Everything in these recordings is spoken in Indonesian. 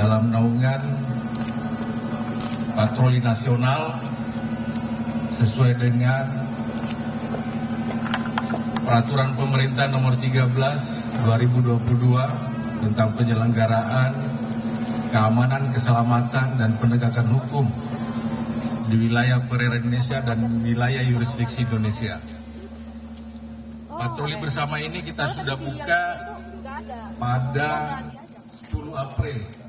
dalam naungan patroli nasional sesuai dengan Peraturan Pemerintah Nomor 13 2022 tentang penyelenggaraan keamanan, keselamatan, dan penegakan hukum di wilayah perairan Indonesia dan wilayah yurisdiksi Indonesia. Patroli bersama ini kita sudah buka pada 10 April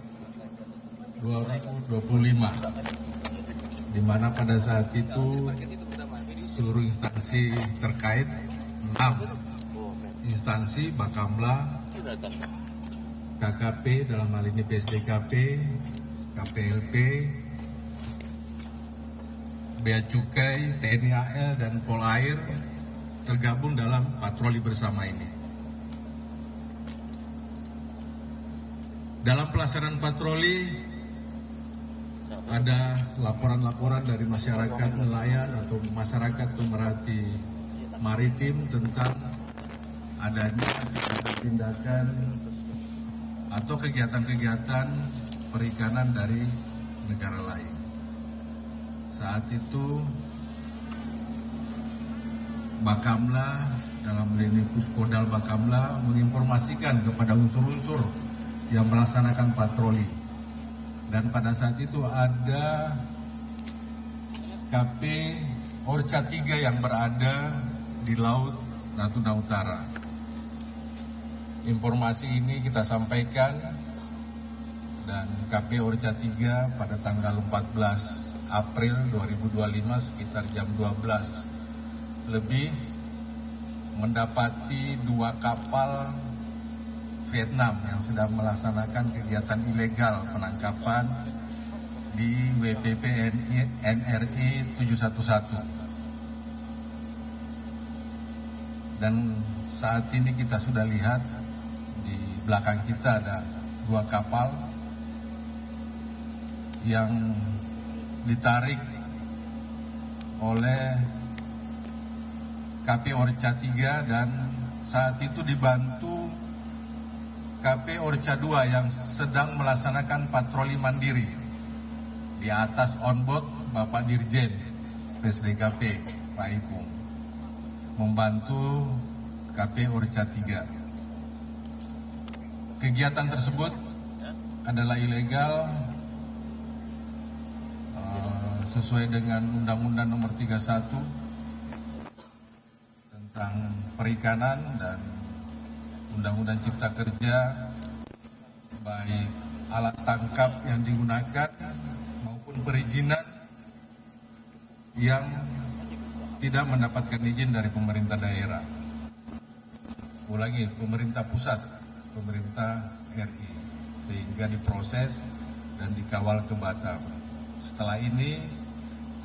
2025, di mana pada saat itu seluruh instansi terkait, 6 instansi, Bakamla, KKP, dalam hal ini PSDKP, KPLP, Bea Cukai, TNI AL, dan Polair tergabung dalam patroli bersama ini. Dalam pelaksanaan patroli ada laporan-laporan dari masyarakat nelayan atau masyarakat pemerhati maritim tentang adanya tindakan atau kegiatan-kegiatan perikanan dari negara lain. Saat itu Bakamla, dalam lini Puskodal Bakamla, menginformasikan kepada unsur-unsur yang melaksanakan patroli. Dan pada saat itu ada KP Orca 3 yang berada di Laut Natuna Utara. Informasi ini kita sampaikan, dan KP Orca 3 pada tanggal 14 April 2025 sekitar jam 12 lebih mendapati 2 kapal Vietnam yang sedang melaksanakan kegiatan ilegal penangkapan di WPP NRI 711. Dan saat ini kita sudah lihat di belakang kita ada 2 kapal yang ditarik oleh KP Orca 3 dan saat itu dibantu KP Orca 2 yang sedang melaksanakan patroli mandiri. Di atas onboard Bapak Dirjen PSDKP Pak Ipung membantu KP Orca 3. Kegiatan tersebut adalah ilegal sesuai dengan Undang-Undang Nomor 31 tentang perikanan dan Undang-Undang Cipta Kerja, baik alat tangkap yang digunakan maupun perizinan yang tidak mendapatkan izin dari pemerintah daerah. Ulangi, pemerintah pusat, pemerintah RI, sehingga diproses dan dikawal ke Batam. Setelah ini,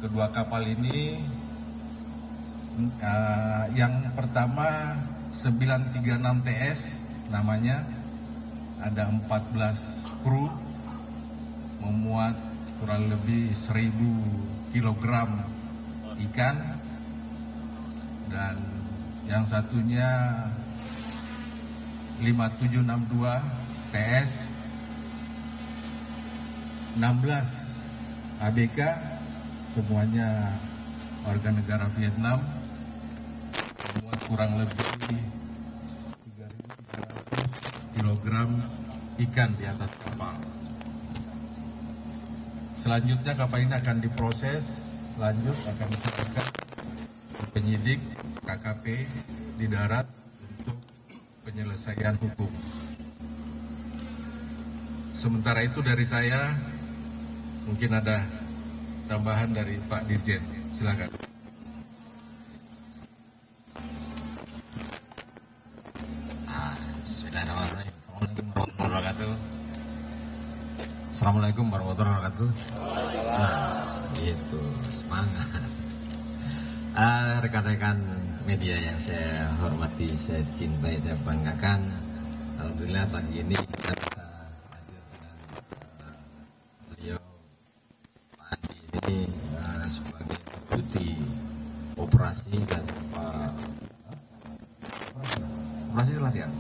kedua kapal ini, yang pertama 936 TS namanya, ada 14 kru, memuat kurang lebih 1000 kg ikan, dan yang satunya 5762 TS, 16 ABK, semuanya warga negara Vietnam, memuat kurang lebih 3.300 kg ikan di atas kapal. Selanjutnya kapal ini akan diproses lanjut, akan diserahkan penyidik KKP di darat untuk penyelesaian hukum. Sementara itu dari saya, mungkin ada tambahan dari Pak Dirjen, silakan. Bismillahirrahmanirrahim. Assalamualaikum warahmatullahi wabarakatuh. Gitu, semangat. Rekan-rekan media yang saya hormati, saya cintai, saya banggakan. Alhamdulillah pagi ini kita bisa hadir dengan beliau Pak Andi ini sebagai deputi operasi dan operasi latihan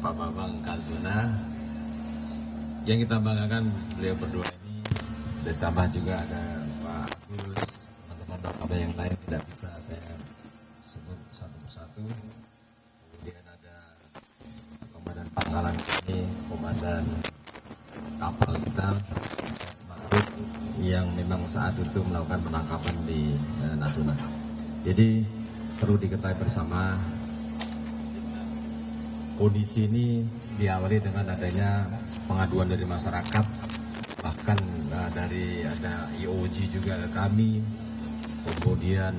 Pak Bambang Kazuna yang kita banggakan beliau berdua ini, ditambah juga ada Pak Agus, teman-teman ada yang lain tidak bisa saya sebut satu persatu. Kemudian ada Komandan Pangkalan ini, Komandan kapal kita, Makrut, yang memang saat itu melakukan penangkapan di Natuna. Jadi perlu diketahui bersama, kondisi ini diawali dengan adanya pengaduan dari masyarakat, bahkan dari ada IOG juga ke kami, kemudian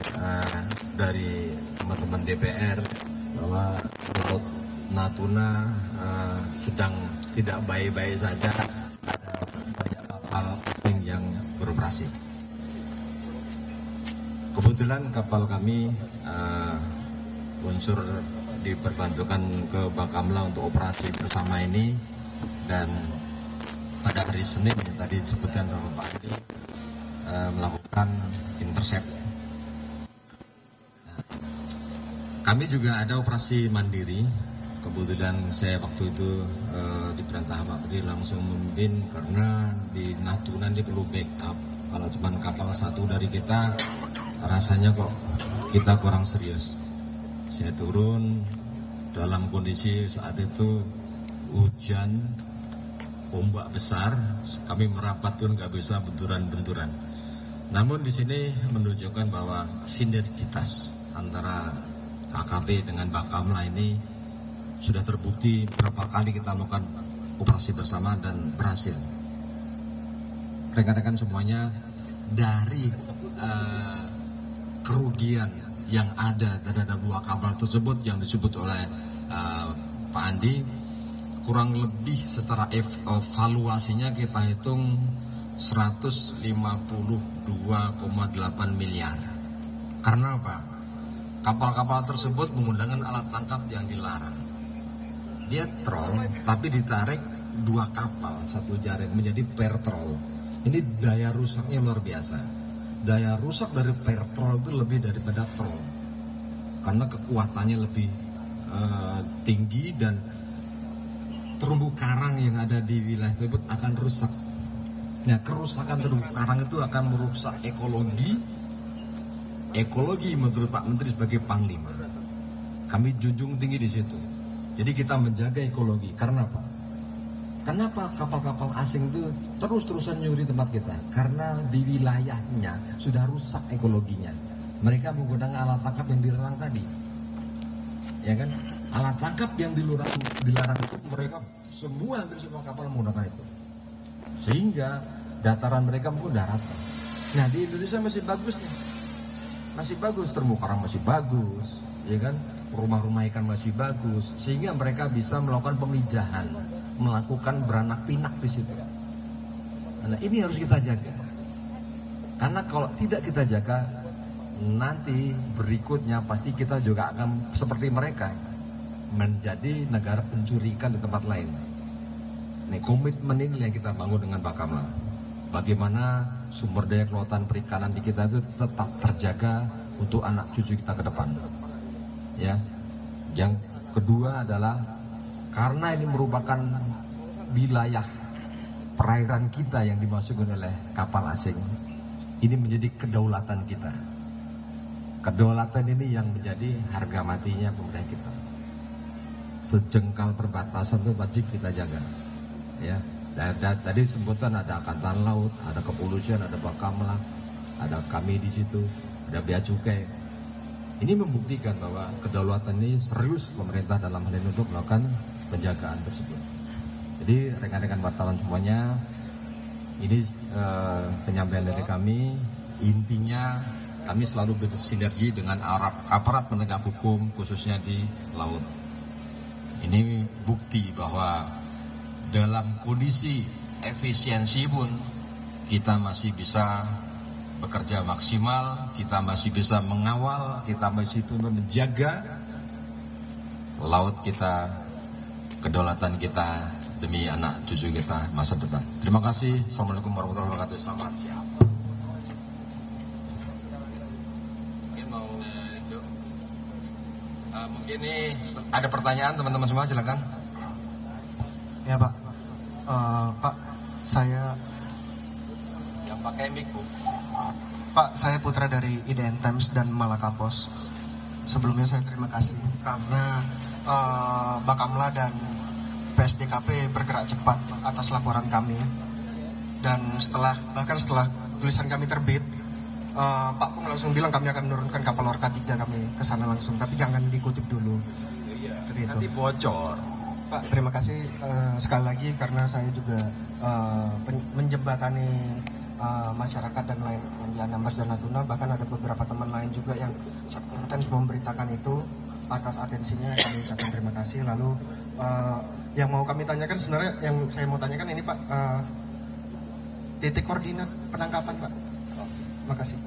dari teman-teman DPR bahwa Laut Natuna sedang tidak baik-baik saja, ada banyak kapal asing yang beroperasi. Kebetulan kapal kami unsur diperbantukan ke Bakamla untuk operasi bersama ini, dan pada hari Senin yang tadi disebutkan oleh Pak Andi melakukan intercept. Nah, kami juga ada operasi mandiri. Kebetulan saya waktu itu diperintah Pak Andi langsung memimpin, karena di Natuna ini perlu backup. Kalau cuma kapal satu dari kita, rasanya kok kita kurang serius. Saya turun dalam kondisi saat itu hujan, ombak besar, kami merapat pun nggak bisa benturan-benturan. Namun di sini menunjukkan bahwa sinergitas antara KKP dengan Bakamla ini sudah terbukti berapa kali kita melakukan operasi bersama dan berhasil. Rekan-rekan semuanya, dari kerugian yang ada terhadap dua kapal tersebut yang disebut oleh Pak Andi, kurang lebih secara evaluasinya kita hitung 152,8 miliar. Karena apa? Kapal-kapal tersebut menggunakan alat tangkap yang dilarang. Dia troll tapi ditarik dua kapal satu jaring menjadi pair troll. Ini daya rusaknya luar biasa. Daya rusak dari pair troll itu lebih daripada troll, karena kekuatannya lebih tinggi dan terumbu karang yang ada di wilayah tersebut akan rusak. Nah, kerusakan terumbu karang itu akan merusak ekologi menurut Pak Menteri sebagai Panglima. Kami junjung tinggi di situ. Jadi kita menjaga ekologi. Karena apa? Kenapa kapal-kapal asing itu terus-terusan nyuri tempat kita? Karena di wilayahnya sudah rusak ekologinya. Mereka menggunakan alat tangkap yang dilarang tadi. Ya kan? Alat tangkap yang dilarang itu mereka semua, hampir semua kapal menggunakan itu. Sehingga dataran mereka mungkin daratan. Nah, di Indonesia masih bagus nih. Masih bagus, terumbu karang masih bagus, ya kan? Rumah-rumah ikan masih bagus, sehingga mereka bisa melakukan pemijahan, melakukan beranak pinak di situ. Nah, ini harus kita jaga. Karena kalau tidak kita jaga, nanti berikutnya pasti kita juga akan seperti mereka, menjadi negara pencuri ikan di tempat lain. Nih, komitmen ini yang kita bangun dengan Bakamla. Bagaimana sumber daya kelautan perikanan di kita itu tetap terjaga untuk anak cucu kita ke depan. Ya. Yang kedua adalah karena ini merupakan wilayah perairan kita yang dimasuki oleh kapal asing. Ini menjadi kedaulatan kita. Kedaulatan ini yang menjadi harga matinya pemerintah kita. Sejengkal perbatasan itu wajib kita jaga. Ya. Tadi sebutan ada Angkatan Laut, ada Kepolisian, ada Bakamla, ada kami di situ, ada Bea Cukai. Ini membuktikan bahwa kedaulatan ini serius pemerintah dalam hal ini untuk melakukan penjagaan tersebut. Jadi rekan-rekan wartawan semuanya, ini penyampaian dari kami. Intinya kami selalu bersinergi dengan aparat penegak hukum khususnya di laut. Ini bukti bahwa dalam kondisi efisiensi pun kita masih bisa bekerja maksimal, kita masih bisa mengawal, kita masih menjaga laut kita, kedaulatan kita demi anak cucu kita masa depan. Terima kasih. Assalamualaikum warahmatullahi wabarakatuh. Selamat siang. Mungkin ini ada pertanyaan teman-teman semua, silakan. Ya Pak, Pak Pak, saya Putra dari IDN Times dan Malaka Post. Sebelumnya saya terima kasih karena Bakamla dan PSDKP bergerak cepat atas laporan kami. Dan bahkan setelah tulisan kami terbit, Pak Pung langsung bilang kami akan menurunkan kapal Orka 3 kami ke sana langsung, tapi jangan dikutip dulu. Seperti itu. Nanti bocor. Pak, terima kasih sekali lagi karena saya juga menjembatani masyarakat dan lain di Anambas dan Natuna, bahkan ada beberapa teman lain juga yang intens memberitakan itu. Atas atensinya kami ucapkan terima kasih. Lalu yang mau kami tanyakan sebenarnya, yang saya mau tanyakan ini Pak, titik koordinat penangkapan Pak. Makasih.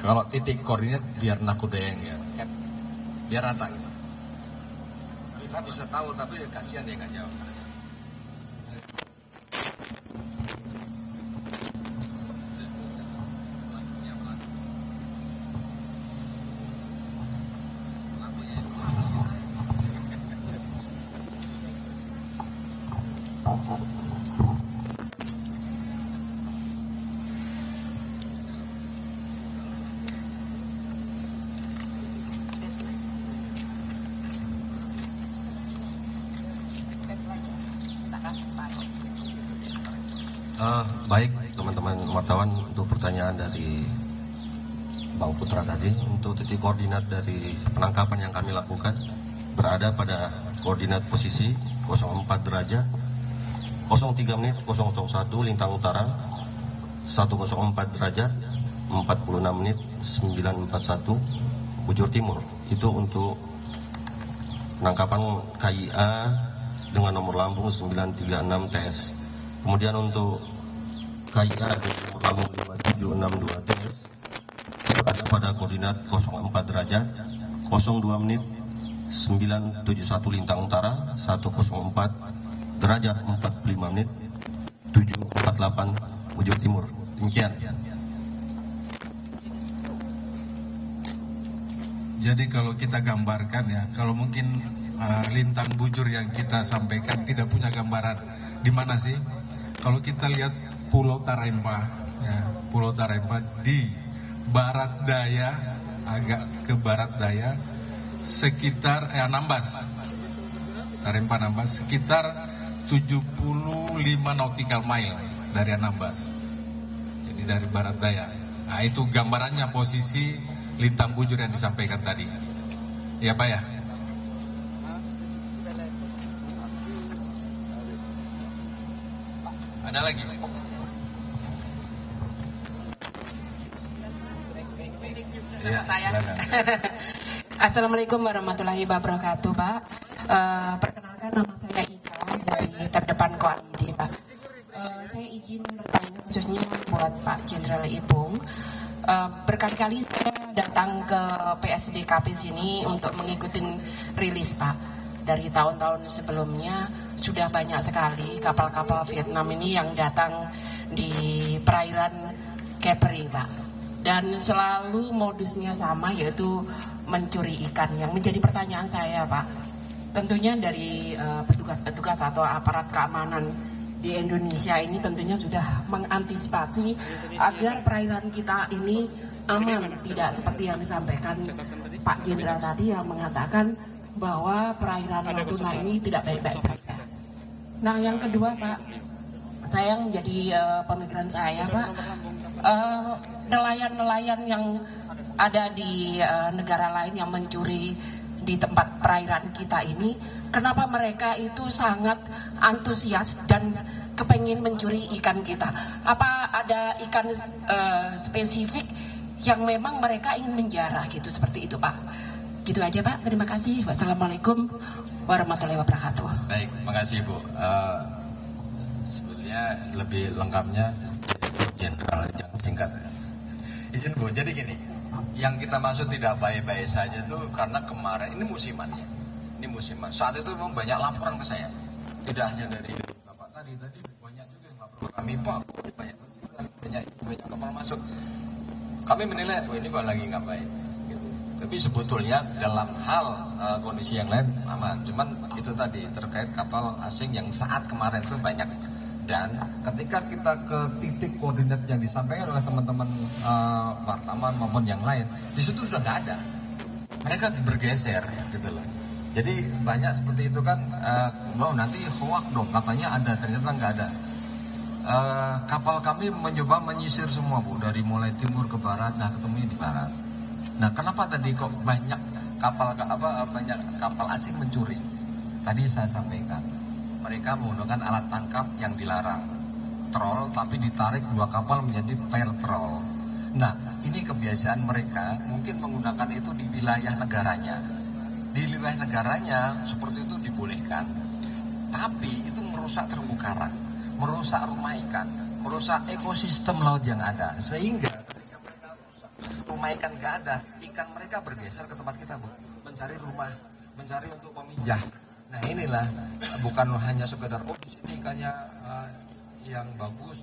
Kalau titik koordinat biar nakudeng ya, biar rata gitu. Kita bisa tahu tapi kasihan dia nggak jawab. Baik teman-teman wartawan, untuk pertanyaan dari Bang Putra tadi, untuk titik koordinat dari penangkapan yang kami lakukan berada pada koordinat posisi 04 derajat 03 menit 001 lintang utara, 104 derajat 46 menit 941 bujur timur. Itu untuk penangkapan KIA dengan nomor lambung 936 TS. Kemudian untuk KIA dengan nomor lambung 5762 TS berada pada koordinat 04 derajat 02 menit 971 lintang utara, 104 derajat 45 menit 748 bujur timur. Demikian. Jadi kalau kita gambarkan ya, kalau mungkin lintang bujur yang kita sampaikan tidak punya gambaran di mana sih. Kalau kita lihat Pulau Tarempa, ya, Pulau Tarempa di barat daya, agak ke barat daya, sekitar Anambas, Tarempa Anambas, sekitar 75 nautical mile dari Anambas. Jadi dari barat daya. Nah itu gambarannya posisi lintang bujur yang disampaikan tadi. Ya Pak ya? Ada lagi? Ya, Assalamualaikum warahmatullahi wabarakatuh, Pak. Perkenalkan, nama saya Ika dari Terdepan Koalisi, Pak. Saya izin bertanya khususnya buat Pak Jenderal Ipung. Berkali-kali saya datang ke PSDKP sini untuk mengikuti rilis, Pak. Dari tahun-tahun sebelumnya sudah banyak sekali kapal-kapal Vietnam ini yang datang di perairan Kepri, Pak. Dan selalu modusnya sama, yaitu mencuri ikan. Yang menjadi pertanyaan saya, Pak, tentunya dari petugas-petugas atau aparat keamanan di Indonesia ini tentunya sudah mengantisipasi agar perairan kita ini aman, tidak seperti yang disampaikan Pak Jenderal tadi yang mengatakan bahwa perairan Natuna ini tidak baik-baik saja. Nah, yang kedua, Pak, saya menjadi pemikiran saya, Pak, nelayan-nelayan yang ada di negara lain yang mencuri di tempat perairan kita ini, kenapa mereka itu sangat antusias dan kepengin mencuri ikan kita? Apa ada ikan spesifik yang memang mereka ingin menjarah gitu, seperti itu, Pak? Gitu aja, Pak. Terima kasih. Wassalamualaikum warahmatullahi wabarakatuh. Baik, makasih Bu. Sebetulnya lebih lengkapnya Jenderal, yang singkat. Izin Bu, jadi gini, yang kita maksud tidak baik-baik saja itu karena kemarin ini musimannya. Ini musiman. Saat itu memang banyak laporan ke saya. Tidak hanya dari Bapak tadi banyak juga yang lapor ke kami, Pak. Banyak kapal masuk. Kami menilai, ini kok lagi nggak baik. Gitu. Tapi sebetulnya dalam hal kondisi yang lain aman. Cuman itu tadi terkait kapal asing yang saat kemarin itu banyak. Dan ketika kita ke titik koordinat yang disampaikan oleh teman-teman wartawan maupun yang lain, di situ sudah nggak ada. Mereka bergeser gitu loh. Jadi banyak seperti itu kan, nanti hoak dong katanya ada, ternyata nggak ada. Kapal kami mencoba menyisir semua Bu, dari mulai timur ke barat, nah ketemunya di barat. Nah, kenapa tadi kok banyak kapal asing mencuri? Tadi saya sampaikan, mereka menggunakan alat tangkap yang dilarang, troll, tapi ditarik 2 kapal menjadi fair troll. Nah, ini kebiasaan mereka, mungkin menggunakan itu di wilayah negaranya. Di wilayah negaranya seperti itu dibolehkan, tapi itu merusak terumbu karang, merusak rumah ikan, merusak ekosistem laut yang ada, sehingga rumah ikan nggak ada, ikan mereka bergeser ke tempat kita Bu, mencari rumah, mencari untuk memijah. Nah inilah, bukan hanya sekedar di sini ikannya yang bagus,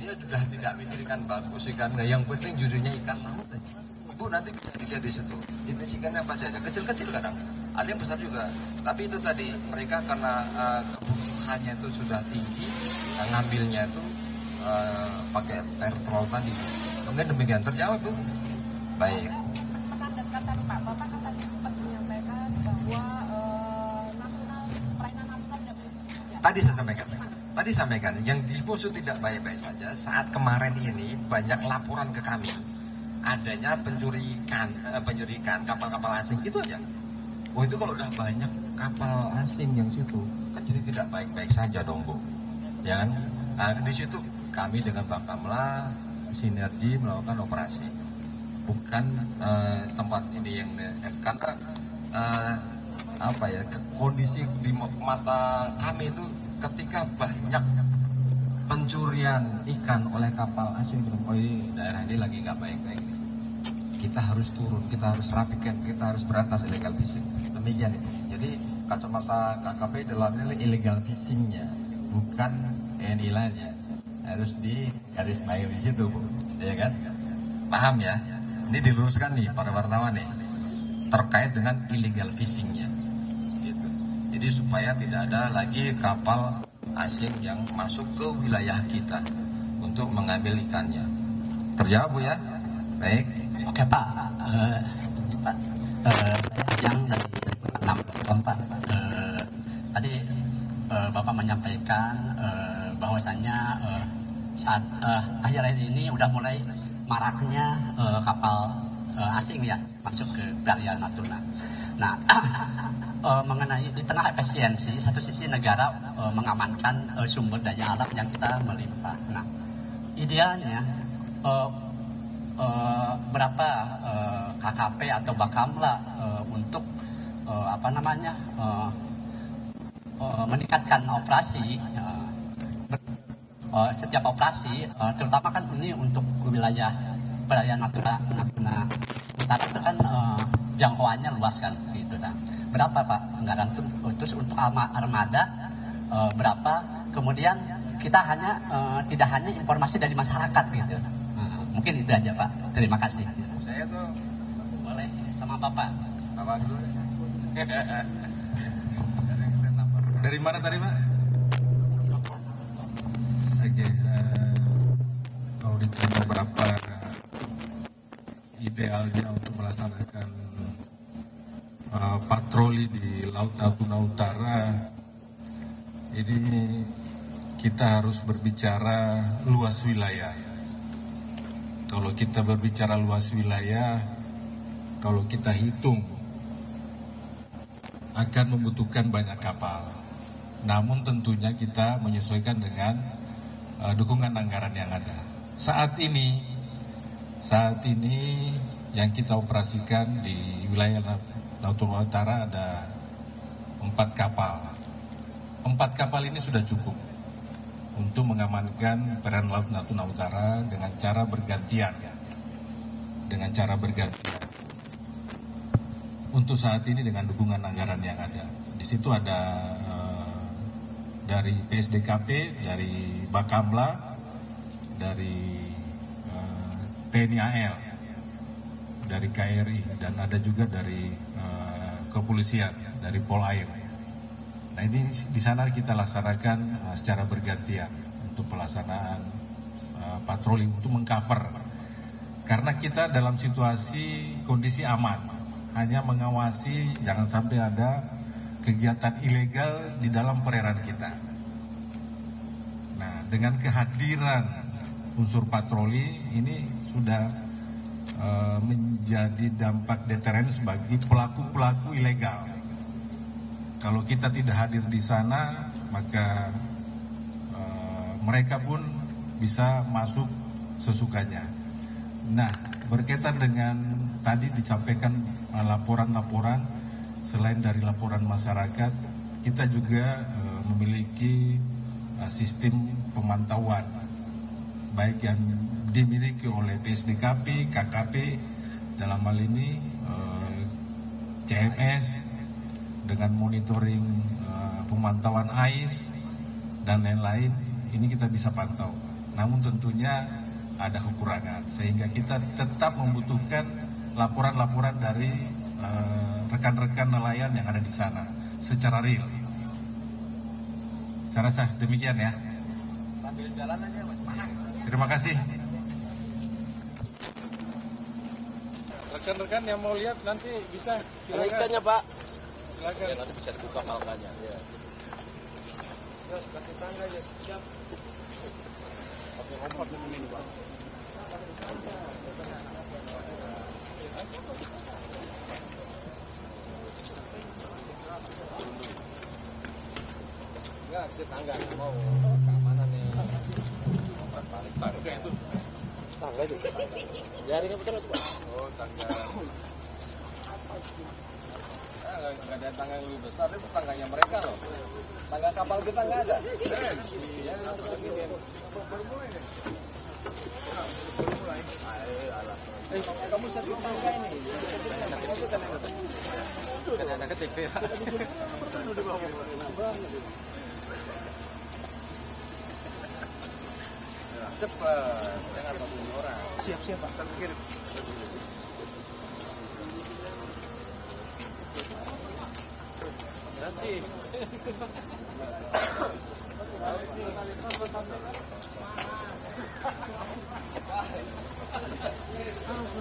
dia sudah tidak mikir ikan bagus, ikan nggak, yang penting judulnya ikan laut aja. Ibu nanti bisa dilihat di situ, jenis ikannya apa saja, kecil-kecil kadang, ada yang besar juga. Tapi itu tadi mereka karena kebutuhannya itu sudah tinggi, ngambilnya itu pakai fair troll tadi. Mungkin demikian terjawab Bu. Baik. Tadi Pak, Bapak kan tadi sempat menyampaikan bahwa pelayanan nasional tidak boleh. Tadi sampaikan, yang dimaksud tidak baik-baik saja. Saat kemarin ini banyak laporan ke kami, adanya pencurian kapal-kapal asing itu aja. Oh itu kalau udah banyak kapal asing yang situ, kan jadi tidak baik-baik saja dong Bu. Ya kan? Nah, di situ kami dengan Bakamla sinergi melakukan operasi. Bukan tempat ini yang karena kondisi di mata kami itu ketika banyak pencurian ikan oleh kapal asing, daerah ini lagi nggak baik-baik. Kita harus turun, kita harus rapikan, kita harus berantas illegal fishing. Demikian itu. Jadi kacamata KKP dalam ini illegal fishingnya, bukan nilainya. Harus di garis bawah di situ Bu, ya kan? Paham ya? Ini diluruskan nih para wartawan nih terkait dengan illegal fishingnya, gitu. Jadi supaya tidak ada lagi kapal asing yang masuk ke wilayah kita untuk mengambil ikannya. Terjawab Bu ya? Baik. Oke Pak, saya yang dari 6.4. Tadi Bapak menyampaikan bahwasannya saat akhir-akhir ini udah mulai maraknya kapal asing ya masuk ke perairan Natuna. Nah, mengenai di tengah efisiensi, satu sisi negara mengamankan sumber daya alam yang kita melimpah. Nah, idealnya berapa KKP atau Bakamla untuk meningkatkan operasi. Setiap operasi, terutama kan ini untuk wilayah perairan Natuna Utara itu kan jangkauannya luas kan, gitu kan. Berapa Pak anggaran terus untuk armada berapa? Kemudian kita tidak hanya informasi dari masyarakat gitu. Mungkin itu aja Pak. Terima kasih. Saya tuh Boleh sama Bapak. Bapak dulu. Dari mana tadi Pak? Oke, kalau ditanya berapa idealnya untuk melaksanakan patroli di Laut Natuna Utara, ini kita harus berbicara luas wilayah. Kalau kita berbicara luas wilayah, kalau kita hitung akan membutuhkan banyak kapal. Namun tentunya kita menyesuaikan dengan dukungan anggaran yang ada. Saat ini yang kita operasikan di wilayah Natuna Utara ada 4 kapal. 4 kapal ini sudah cukup untuk mengamankan perairan Laut Natuna Utara dengan cara bergantian. Untuk saat ini dengan dukungan anggaran yang ada. Di situ ada dari PSDKP, dari Bakamla, dari TNI AL. dari KRI dan ada juga dari kepolisian, dari Polair. Nah ini di sana kita laksanakan secara bergantian untuk pelaksanaan patroli untuk mengcover. Karena kita dalam situasi kondisi aman, hanya mengawasi jangan sampai ada kegiatan ilegal di dalam perairan kita. Nah dengan kehadiran unsur patroli ini sudah menjadi dampak deteren bagi pelaku-pelaku ilegal. Kalau kita tidak hadir di sana, maka mereka pun bisa masuk sesukanya. Nah, berkaitan dengan tadi disampaikan laporan-laporan, selain dari laporan masyarakat, kita juga memiliki sistem pemantauan, baik yang dimiliki oleh PSDKP, KKP, dalam hal ini CMS, dengan monitoring pemantauan AIS, dan lain-lain, ini kita bisa pantau. Namun tentunya ada kekurangan, sehingga kita tetap membutuhkan laporan-laporan dari rekan-rekan nelayan yang ada di sana, secara real. Saya rasa demikian ya. Terima kasih. Rekan-rekan yang mau lihat nanti bisa silakan. Ikannya Pak. Silakan. Ya, nanti bisa dibuka palkanya. Ya. Terus kaki tangga aja. Siap. Oke, lompat ini Pak. Enggak, bisa tangga mau keamanan nih. Paling tangga itu. Tangga itu. Jaringnya betul Pak. Oh, tangga. Nggak ada tangga yang lebih besar, itu tangganya mereka loh. Tangga kapal kita nggak ada. Kamu satu tangga ini. Ada KTP. Cepat, jangan satu orang. Siap Pak. Kirim. Nanti.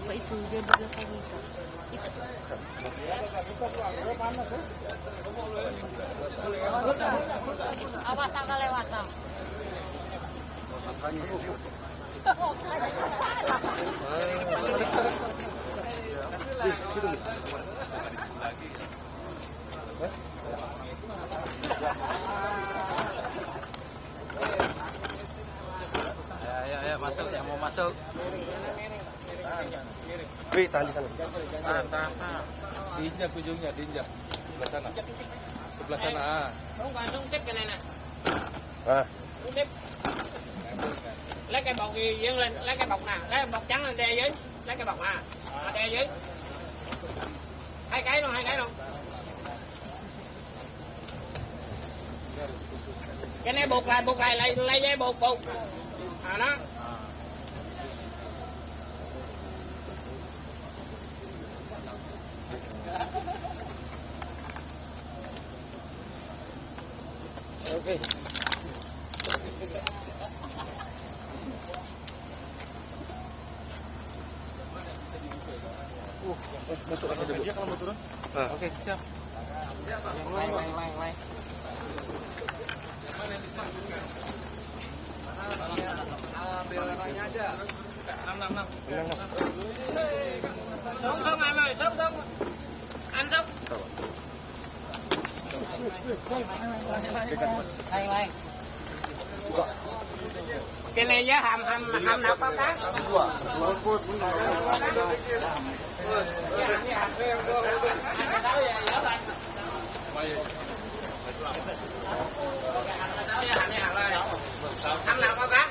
Bapak itu dia berapa meter? Awas tangga lewat tam. Ya, masuk, yang mau masuk. Wih, tahan di sana. Tahan. Diinjak ujungnya, diinjak. Sebelah sana. Sebelah sana. Không còn không tiếp cái này nè. Ah. Không tiếp. Lấy cái bọc gì dương lên, lấy cái bọc nào, lấy bọc trắng lên đè dưới, lấy cái bọc đè dưới. Hai cái luôn. Cái này buộc lại lấy dây buộc. Đó. Oke. Masuk aja dulu. Dia kalau mau turun. Oke, siap. Lain. Ambil orangnya aja. 6. Xuống em ơi, xuống. Anh xuống. Lain. Cái này giá hầm nào có cá? Hầm nào có cá?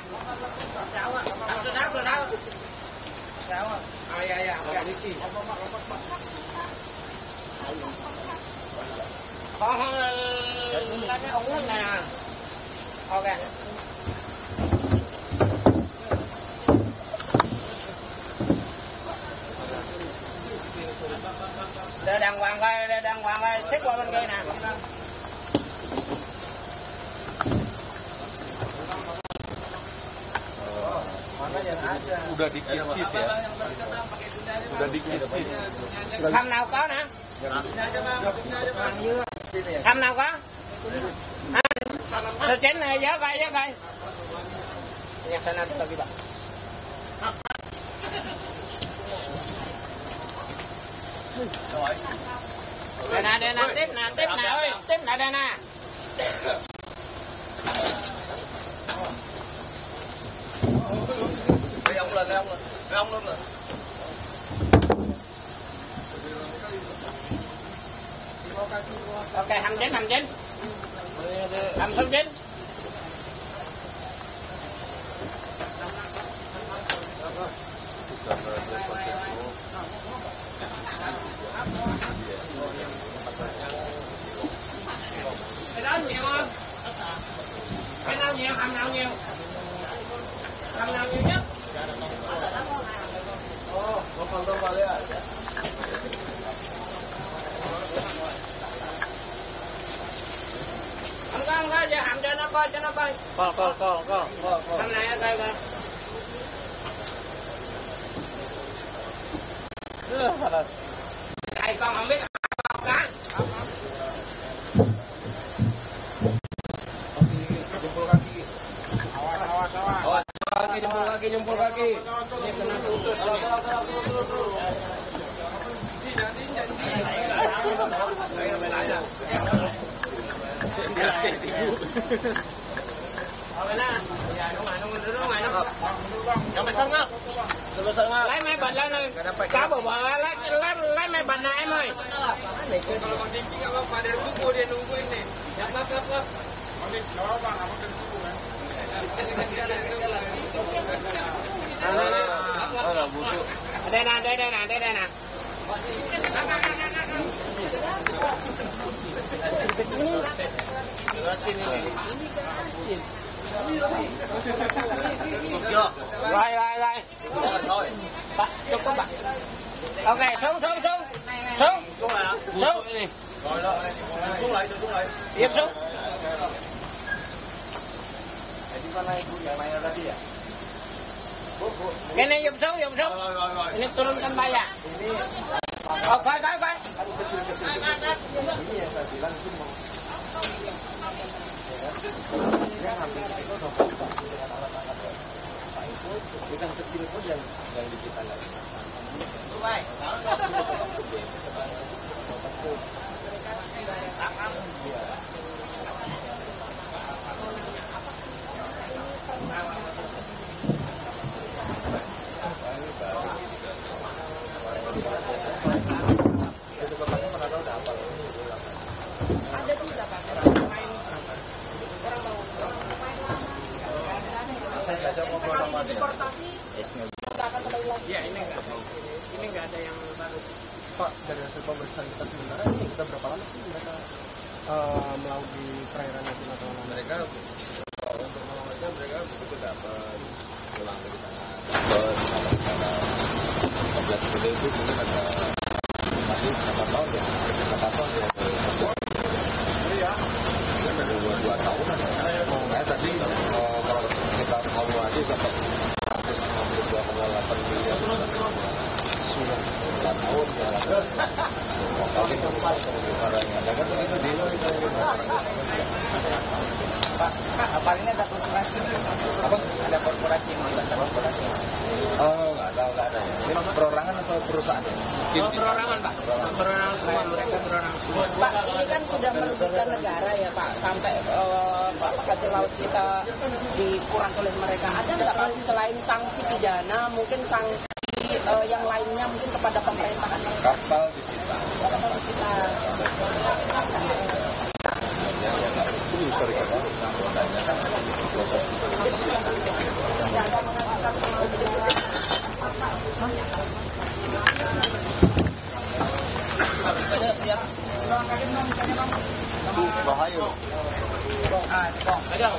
Hầm số đó. Dạ. Con lấy cái ống nước này nè. Ok. Để đàng hoàng coi, xếp qua bên kia nè. Udah dikis-kis ya. Udah dikis-kis. Thăm nào có nè. Thăm nào có. Tôi chén này giá coi. Nhặt sana lagi Pak. Đây nè, tiếp nè ơi, tiếp nè đây nè. Đây ông lên. Ok, 29. 29. Cái đó nhiều không? Cái nào nhiều, hầm nào nhiều? Hầm nào nhiều nhất? Không có, giờ hầm cho nó coi. Có. Hầm này coi. Đây con không biết học cái. Jempol kaki. Ini kena putus. Yang besar ngap. Lấy máy bật lên ơi. Cá bò lấy máy bật này em ơi. Kalau kondisi nggak apa-apa dari kuku dia nungguin nih. Ya lap. Kondisi nggak apa-apa, nggak makan kuku kan. Đây nè. Rồi. Pak, cukup Pak. Oke, xuống. Xuống lại. Yuk xuống. Cái này dùng xuống. Ini turunkan bayar. Oh, coi. Ikan kecil pun yang digital lagi. Ini nggak ada yang baru. Pak, dari hasil pemeriksaan kita sebenarnya ini sudah berapa lama sih mereka melalui perairan Natuna Tawanan? Mereka untuk melawannya mereka begitu dapat pulang dari sana dapat sana 14 kilo itu mungkin ada masih 8 tahun ya 8 tahun ya kan ada 2 tahunan makanya tadi kalau kita evaluasi sampai 152,8 miliar sudah 4 tahun ya kali barangnya ada kan itu di Pak, apa ini ada korporasi? Apa? Ada korporasi yang melibatkan korporasi? Oh, nggak ada ya. Ini perorangan atau perusahaan? Perorangan Pak. Perorangan semua, mereka perorangan semua. Pak, ini kan sudah merugikan negara ya Pak, sampai hasil laut kita dikuras oleh mereka. Ada nggak Pak, selain sanksi pidana, mungkin sanksi yang lainnya mungkin kepada pemerintahan mereka? Kapal disita. Pegang.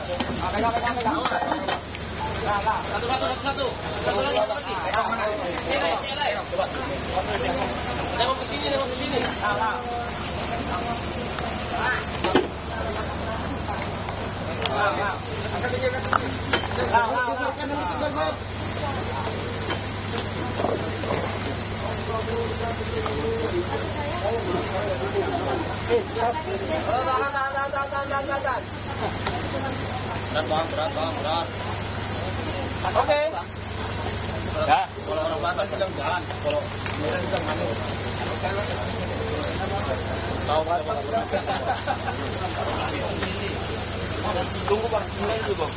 Satu lagi. Coba. Jangan ke sini. Berat. Oke. Ya. Kalau orang Batak bilang jalan, kalau mereka bilang mana? Tahu Batak. Tunggu Bang, mulai dulu Bang.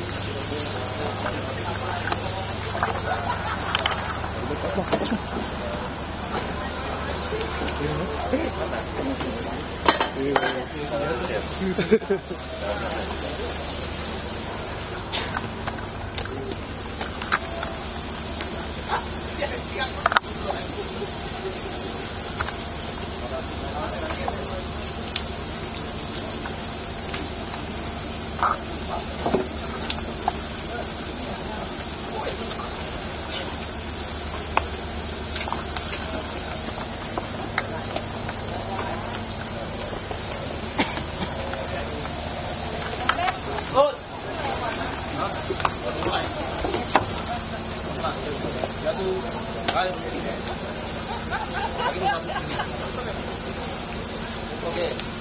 Oke.